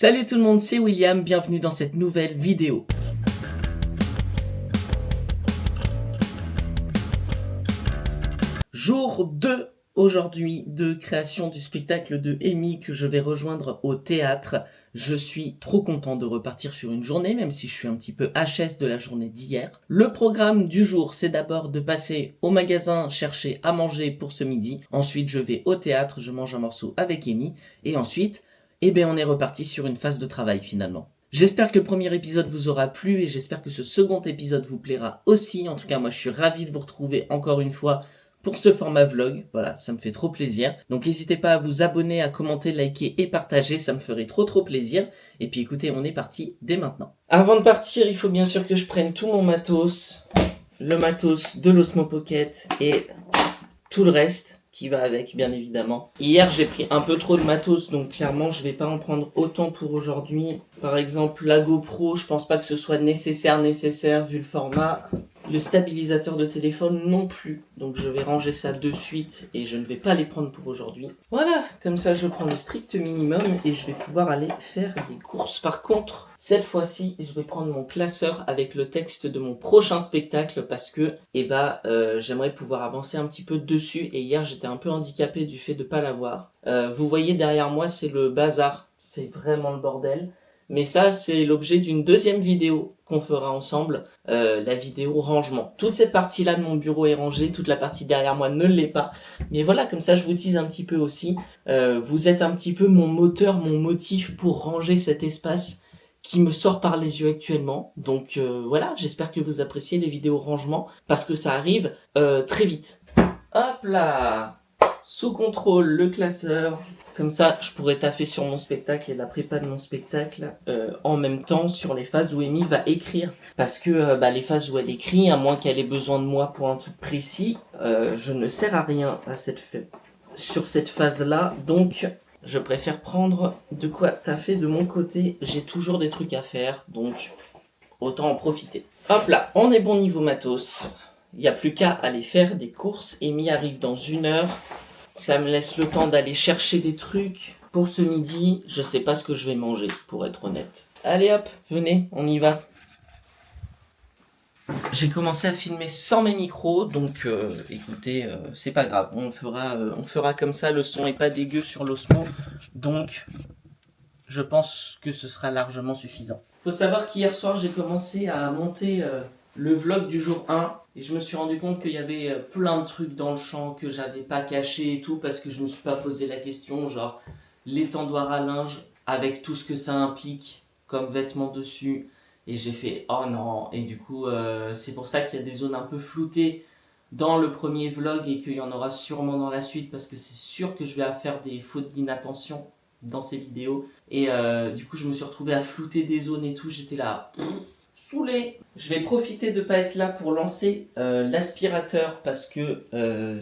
Salut tout le monde, c'est William, bienvenue dans cette nouvelle vidéo. Jour 2 aujourd'hui de création du spectacle de Amy que je vais rejoindre au théâtre. Je suis trop content de repartir sur une journée, même si je suis un petit peu HS de la journée d'hier. Le programme du jour, c'est d'abord de passer au magasin chercher à manger pour ce midi. Ensuite, je vais au théâtre, je mange un morceau avec Amy. Et ensuite, on est reparti sur une phase de travail finalement. J'espère que le premier épisode vous aura plu et j'espère que ce second épisode vous plaira aussi. En tout cas, moi je suis ravi de vous retrouver encore une fois pour ce format vlog. Voilà, ça me fait trop plaisir. Donc n'hésitez pas à vous abonner, à commenter, liker et partager, ça me ferait trop plaisir. Et puis écoutez, on est parti dès maintenant. Avant de partir, il faut bien sûr que je prenne tout mon matos, le matos de l'Osmo Pocket et tout le reste qui va avec, bien évidemment. Hier, j'ai pris un peu trop de matos, donc clairement, je vais pas en prendre autant pour aujourd'hui. Par exemple, la GoPro, je pense pas que ce soit nécessaire vu le format. Le stabilisateur de téléphone non plus, donc je vais ranger ça de suite et je ne vais pas les prendre pour aujourd'hui. Voilà, comme ça je prends le strict minimum et je vais pouvoir aller faire des courses. Par contre, cette fois-ci, je vais prendre mon classeur avec le texte de mon prochain spectacle parce que j'aimerais pouvoir avancer un petit peu dessus et hier j'étais un peu handicapé du fait de pas l'avoir. Vous voyez derrière moi, c'est le bazar, c'est vraiment le bordel. Mais ça, c'est l'objet d'une deuxième vidéo qu'on fera ensemble, la vidéo rangement. Toute cette partie-là de mon bureau est rangée, toute la partie derrière moi ne l'est pas. Mais voilà, comme ça, je vous tease un petit peu aussi. Vous êtes un petit peu mon moteur, mon motif pour ranger cet espace qui me sort par les yeux actuellement. Donc voilà, j'espère que vous appréciez les vidéos rangement, parce que ça arrive très vite. Hop là! Sous contrôle, le classeur. Comme ça, je pourrais taffer sur mon spectacle et la prépa de mon spectacle en même temps sur les phases où Amy va écrire. Parce que les phases où elle écrit, à moins qu'elle ait besoin de moi pour un truc précis, je ne sers à rien sur cette phase-là. Donc, je préfère prendre de quoi taffer de mon côté. J'ai toujours des trucs à faire, donc autant en profiter. Hop là, on est bon niveau matos. Il n'y a plus qu'à aller faire des courses. Amy arrive dans 1 heure. Ça me laisse le temps d'aller chercher des trucs pour ce midi. Je sais pas ce que je vais manger, pour être honnête. Allez hop, venez, on y va. J'ai commencé à filmer sans mes micros, donc écoutez, c'est pas grave. On fera comme ça, le son est pas dégueu sur l'Osmo. Donc, je pense que ce sera largement suffisant. Faut savoir qu'hier soir, j'ai commencé à monter le vlog du jour 1. Et je me suis rendu compte qu'il y avait plein de trucs dans le champ que j'avais pas caché et tout parce que je me suis pas posé la question, genre l'étendoir à linge avec tout ce que ça implique comme vêtements dessus. Et j'ai fait oh non, et du coup c'est pour ça qu'il y a des zones un peu floutées dans le premier vlog et qu'il y en aura sûrement dans la suite parce que c'est sûr que je vais faire des fautes d'inattention dans ces vidéos. Et du coup je me suis retrouvé à flouter des zones et tout, j'étais là... Saoulé. Je vais profiter de pas être là pour lancer l'aspirateur parce que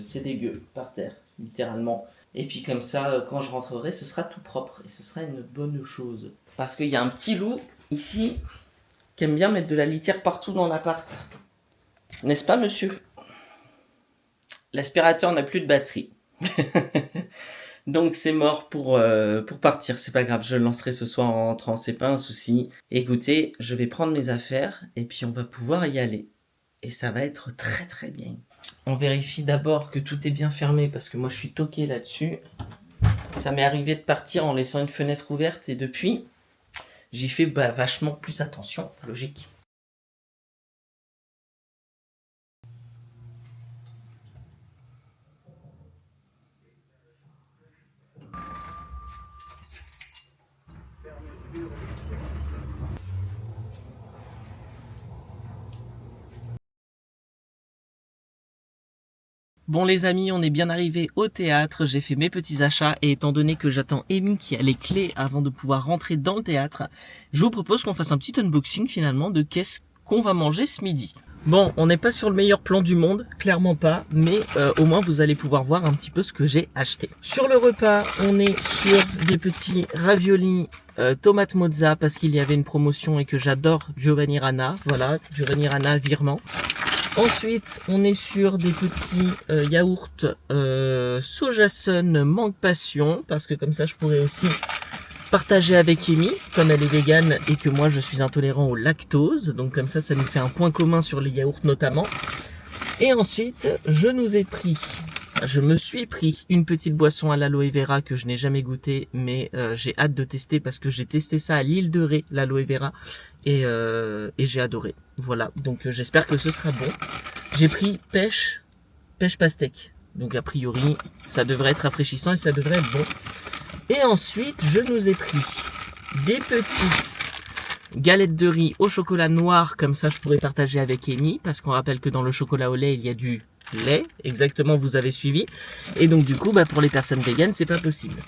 c'est dégueu par terre, littéralement. Et puis comme ça, quand je rentrerai, ce sera tout propre et ce sera une bonne chose. Parce qu'il y a un petit loup ici qui aime bien mettre de la litière partout dans l'appart. N'est-ce pas, monsieur? L'aspirateur n'a plus de batterie. Donc c'est mort pour partir, c'est pas grave, je le lancerai ce soir en rentrant, c'est pas un souci. Écoutez, je vais prendre mes affaires et puis on va pouvoir y aller. Et ça va être très bien. On vérifie d'abord que tout est bien fermé parce que moi je suis toqué là-dessus. Ça m'est arrivé de partir en laissant une fenêtre ouverte et depuis, j'y fais vachement plus attention, logique. Bon les amis, on est bien arrivé au théâtre, j'ai fait mes petits achats et étant donné que j'attends Amy qui a les clés avant de pouvoir rentrer dans le théâtre, je vous propose qu'on fasse un petit unboxing finalement de qu'est-ce qu'on va manger ce midi. Bon, on n'est pas sur le meilleur plan du monde, clairement pas, mais au moins vous allez pouvoir voir un petit peu ce que j'ai acheté. Sur le repas, on est sur des petits raviolis tomate mozza parce qu'il y avait une promotion et que j'adore Giovanni Rana, voilà, Giovanni Rana virement. Ensuite, on est sur des petits yaourts Sojasun mangue passion, parce que comme ça, je pourrais aussi partager avec Amy, comme elle est végane et que moi je suis intolérant au lactose. Donc comme ça nous fait un point commun sur les yaourts notamment. Et ensuite, je me suis pris une petite boisson à l'aloe vera que je n'ai jamais goûté, mais j'ai hâte de tester parce que j'ai testé ça à l'île de Ré, l'aloe vera, et j'ai adoré. Voilà, donc j'espère que ce sera bon. J'ai pris pêche pastèque, donc a priori ça devrait être rafraîchissant et ça devrait être bon. Et ensuite, je nous ai pris des petites galettes de riz au chocolat noir, comme ça je pourrais partager avec Amy, parce qu'on rappelle que dans le chocolat au lait, il y a du lait, exactement, vous avez suivi. Et donc du coup, pour les personnes véganes, c'est pas possible.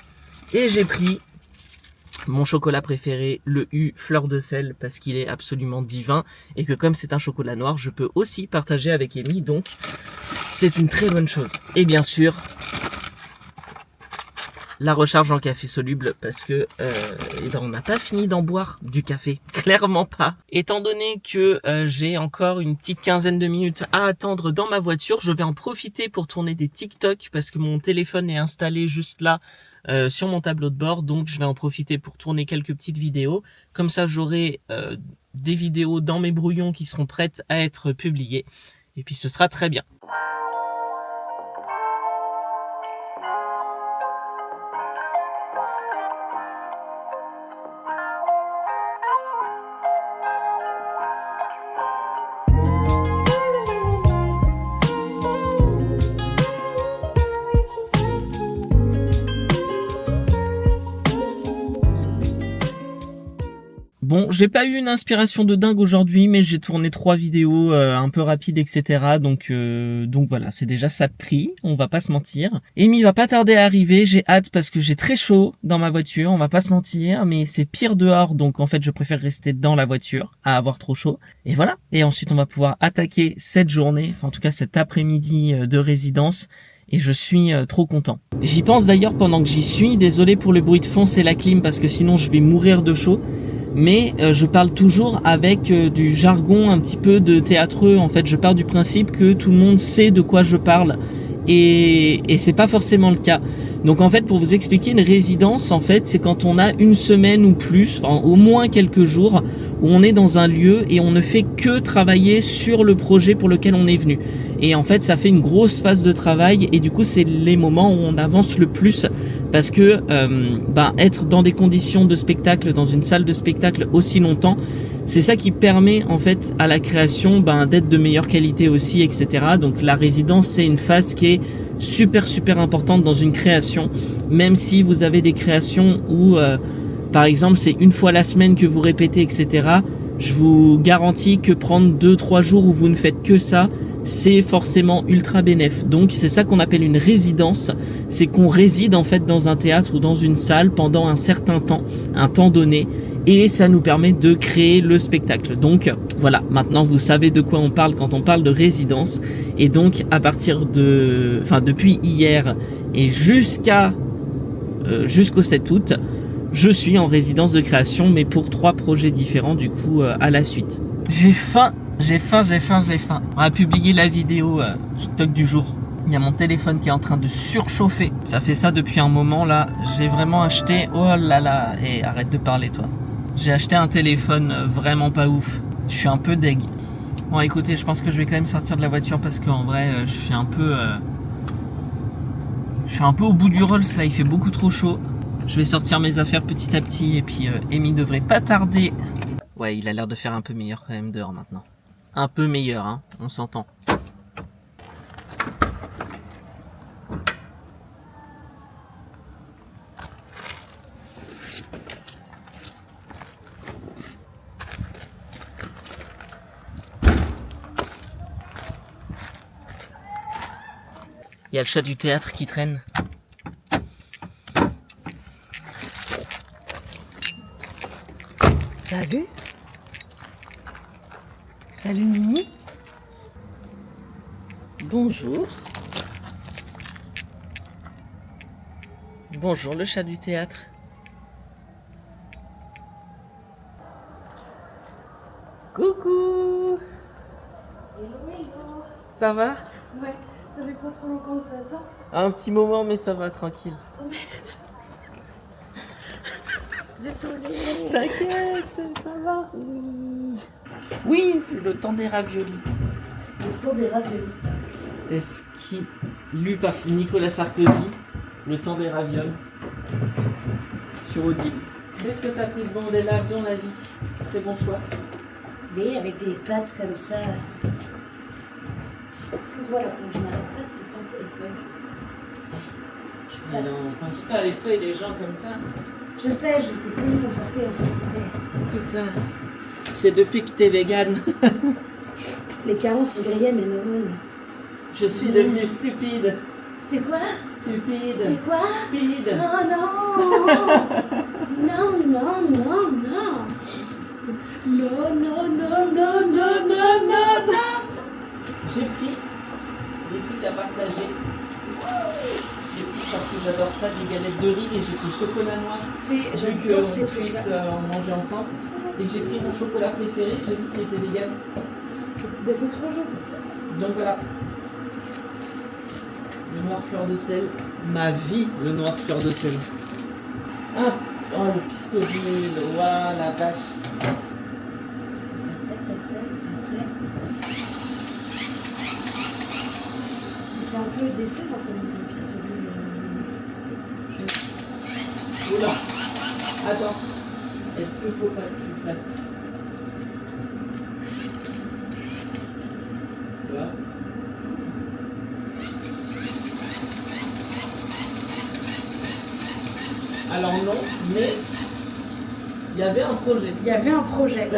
Et j'ai pris mon chocolat préféré, le U fleur de sel, parce qu'il est absolument divin, et que comme c'est un chocolat noir, je peux aussi partager avec Amy, donc c'est une très bonne chose. Et bien sûr, la recharge en café soluble parce que on n'a pas fini d'en boire du café, clairement pas. Étant donné que j'ai encore une petite quinzaine de minutes à attendre dans ma voiture, je vais en profiter pour tourner des TikTok parce que mon téléphone est installé juste là sur mon tableau de bord, donc je vais en profiter pour tourner quelques petites vidéos. Comme ça j'aurai des vidéos dans mes brouillons qui seront prêtes à être publiées et puis ce sera très bien. Bon, j'ai pas eu une inspiration de dingue aujourd'hui, mais j'ai tourné 3 vidéos un peu rapides, etc. Donc voilà, c'est déjà ça de prix, on va pas se mentir. Amy va pas tarder à arriver, j'ai hâte parce que j'ai très chaud dans ma voiture, on va pas se mentir, mais c'est pire dehors, donc en fait je préfère rester dans la voiture à avoir trop chaud. Et voilà, et ensuite on va pouvoir attaquer cette journée, enfin en tout cas cet après-midi de résidence. Et je suis trop content. J'y pense d'ailleurs pendant que j'y suis, désolé pour le bruit de fond, c'est la clim parce que sinon je vais mourir de chaud. Mais je parle toujours avec du jargon un petit peu de théâtreux. En fait, je pars du principe que tout le monde sait de quoi je parle et c'est pas forcément le cas. Donc en fait, pour vous expliquer, une résidence, en fait, c'est quand on a une semaine ou plus, enfin au moins quelques jours, où on est dans un lieu et on ne fait que travailler sur le projet pour lequel on est venu. Et en fait, ça fait une grosse phase de travail et du coup, c'est les moments où on avance le plus parce que être dans des conditions de spectacle, dans une salle de spectacle aussi longtemps, c'est ça qui permet en fait à la création d'être de meilleure qualité aussi, etc. Donc la résidence, c'est une phase qui est super importante dans une création, même si vous avez des créations où par exemple c'est une fois la semaine que vous répétez, etc. Je vous garantis que prendre 2-3 jours où vous ne faites que ça, c'est forcément ultra bénéf. Donc c'est ça qu'on appelle une résidence, c'est qu'on réside en fait dans un théâtre ou dans une salle pendant un certain temps, un temps donné, et ça nous permet de créer le spectacle. Donc voilà, maintenant vous savez de quoi on parle quand on parle de résidence. Et donc à partir de, depuis hier et jusqu'au 7 août, je suis en résidence de création, mais pour 3 projets différents du coup à la suite. J'ai faim. On va publier la vidéo TikTok du jour. Il y a mon téléphone qui est en train de surchauffer. Ça fait ça depuis un moment là. J'ai vraiment acheté... Oh là là. Et arrête de parler toi. J'ai acheté un téléphone vraiment pas ouf. Je suis un peu deg. Bon écoutez, je pense que je vais quand même sortir de la voiture parce qu'en vrai je suis un peu... Je suis un peu au bout du Rolls là. Il fait beaucoup trop chaud. Je vais sortir mes affaires petit à petit. Et puis Amy devrait pas tarder. Ouais, il a l'air de faire un peu meilleur quand même dehors maintenant. Un peu meilleur, hein, on s'entend. Il y a le chat du théâtre qui traîne. Salut. Salut Mimi. Bonjour. Bonjour le chat du théâtre. Coucou. Hello. Ça va? Ouais, ça fait pas trop longtemps que t'attends. Un petit moment mais ça va, tranquille. Oh merde. Désolée. T'inquiète, ça va. Oui, c'est le temps des raviolis. Le temps des raviolis. Est-ce qui, lu par Nicolas Sarkozy, le temps des ravioles sur Audible. Qu'est-ce que t'as pris de bon des laves dans la vie? C'est bon choix. Mais avec des pâtes comme ça. Excuse-moi, là, je n'arrête pas de te penser les feuilles. Mais non, on pense pas les feuilles des gens comme ça. Je sais, je ne sais plus me comporter en société. Putain, c'est depuis que t'es végane. Les carences ont grillé mes neurones. Je suis devenue stupide. C'était quoi? Stupide. C'était quoi? Stupide. Non, non. Non, non, non, non. Non, non, non, non, non, non, non, non. J'ai pris des trucs à partager. J'ai pris parce que j'adore ça, des galettes de riz et j'ai pris chocolat noir. J'adore ces qu'on trucs-là. puisse en manger ensemble. Et j'ai pris mon chocolat préféré, j'ai vu qu'il était vegan. Mais c'est trop gentil. Donc voilà. Le noir fleur de sel. Ma vie, le noir fleur de sel. Ah, oh le pistolet, waouh la vache. J'étais un peu déçue quand on a mis le pistolet. Oula. Attends. Est-ce qu'il faut pas que tu fasses? Tu vois? Alors non, mais il y avait un projet. Il y avait un projet.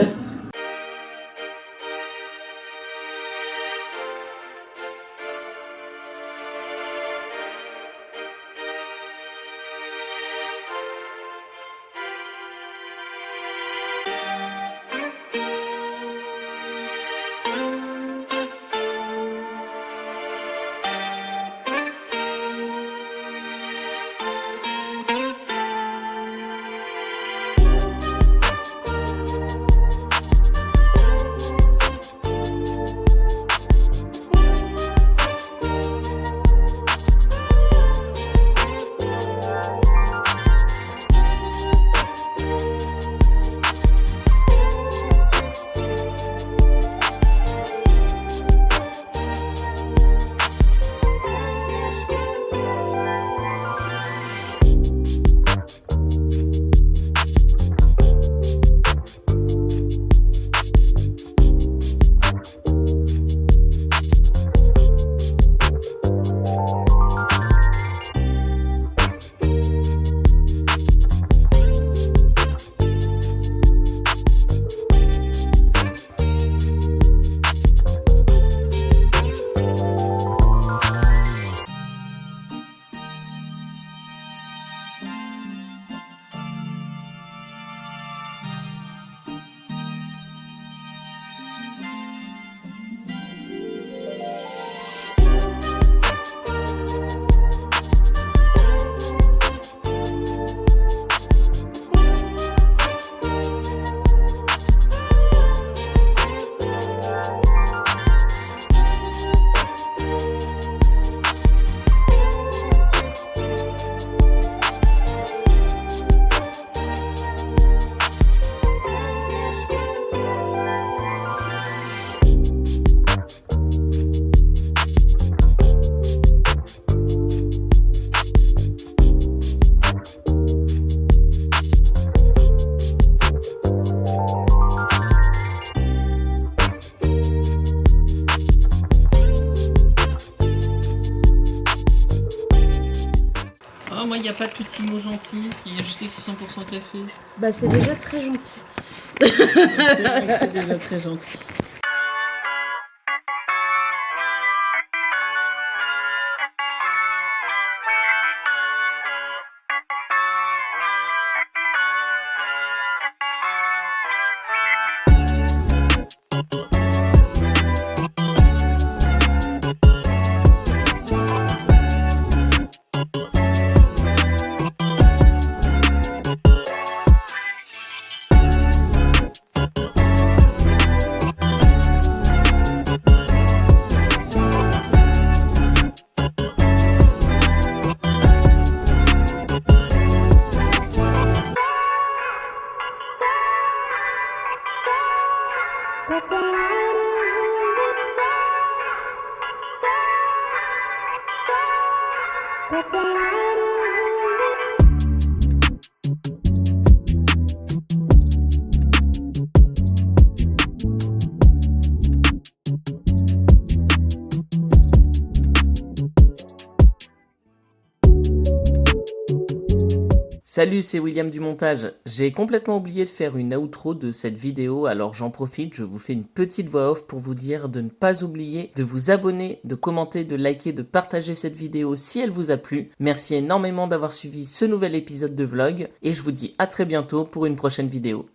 Oh, moi, il n'y a pas de petits mots gentils. Il y a juste écrit 100% café. Bah c'est déjà très gentil. C'est vrai que c'est déjà très gentil. Salut, c'est William du montage. J'ai complètement oublié de faire une outro de cette vidéo, alors j'en profite, je vous fais une petite voix off pour vous dire de ne pas oublier de vous abonner, de commenter, de liker, de partager cette vidéo si elle vous a plu. Merci énormément d'avoir suivi ce nouvel épisode de vlog et je vous dis à très bientôt pour une prochaine vidéo.